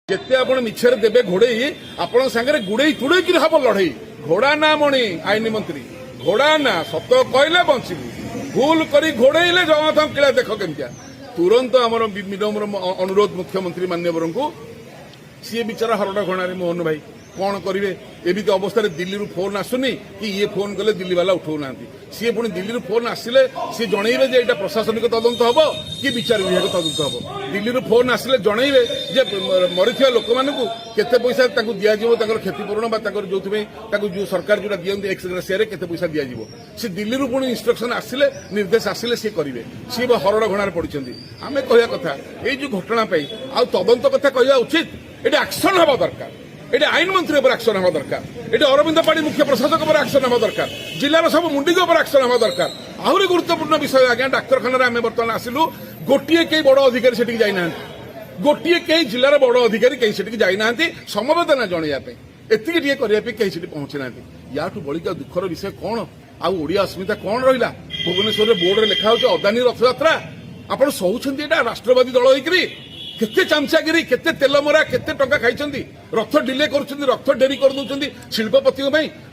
जिते आप मिछरे देवे घोड़े आपण सागर गुड़े तुड़े कि हम लड़ई घोड़ा ना मणि आईन मंत्री घोड़ा ना सत कहले बंचबू भूल करी घोड़े जगन्नाथ किला देख केमिया तुरंत आम विनम्र अनुरोध मुख्यमंत्री मान्यवर को सी बिचारा हरड़ा घोड़ा मोहन भाई कौन करेंगे एमती अवस्था दिल्ली फोन आसुनी कि ये फोन कले दिल्ली वाला उठाऊ ना सी पुणी दिल्ली फोन आसिले सी जनइबे जे प्रशासनिक तदंत हम कि विचार विभाग तदंत हम दिल्ली फोन आसिले जनइबे जे मरीथिया लोक मानू केते पैसा दिज्व क्षतिपूरण जो सरकार जो दिखते एक्स ग्रेसिया केते पैसा दिज्व सी दिल्ली पुणी इंस्ट्रक्शन आसिले निर्देश आसिले सी करेंगे सी हरड़ घोड़ार पड़ते आम कह कथा ये घटना आ तदंत कथा कहवा उचित ये एक्शन हवा दरकार ये आईन मंत्री पर एक्शन हवा दरकार ये अरविंद पाड़ी मुख्य प्रशासक पर एक्शन हवा दरकार जिलार सब मुंडिक पर एक्शन हवा दरकार आहरी गुरुत्वपूर्ण विषय आज्ञा डाक्तखाना आम बर्तमान आसिलु गोटे कई बड़ अधिकारी से जाना गोटे कई जिलार बड़ अधिकारी कहीं से जाना समवेदना जनवाई एति कहीं पहुंची ना या बड़िका दुखर विषय कौन आड़िया अस्मिता कौन रहा भुवनेश्वर बोर्ड में लिखा हो अदानी रथयात्रा आपड़ सहूं राष्ट्रवादी दल होकर केते चामचागिरी केते तेलमरा केते टंका खाई रथ डिले कर रथ डेरी कर शिल्पपति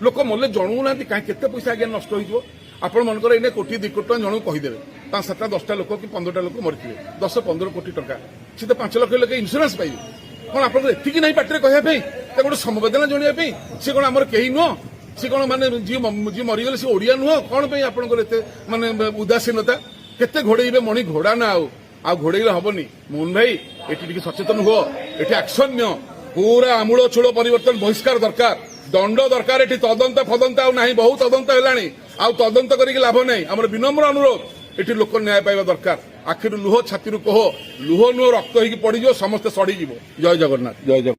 लोक मल्ले जनाऊना कहीं केते पैसा आज्ञा नष्ट हो आपण मनकर इन्हें कोटी 2 कोटी टका जनक कहीदेवे 5 7 10 लोक कि 15टा लोक मरी 10-15 कोटी टका सी तो 5 लाख लोक इंश्योरेंस पाइबे कौन आप नहीं पार्टी कहवाई गोटे समवेदना जनवाई सी कौन आमर कहीं नुह सी कौन माने जी मरीगले सी ओडिया नुह कौन आपंकर माने उदासीनता केते घोड़े मणि घोड़ा ना आ घोड़े हेनी मोहन भाई ये सचेतन हुआ ये एक्शन नि पूरा आमूल चूल परिवर्तन बहिष्कार दरकार दंड दरकार ये तदंत फदंत आना बहुत तदंत है तदंत कर लाभ नहीं आम विनम्र अनुरोध ये लोक न्याय पाइबा दरकार आखिर लुह छाती कह लुह नुह रक्त हो पड़ज समस्ते सड़ीज जय जगन्नाथ जय जगन्नाथ।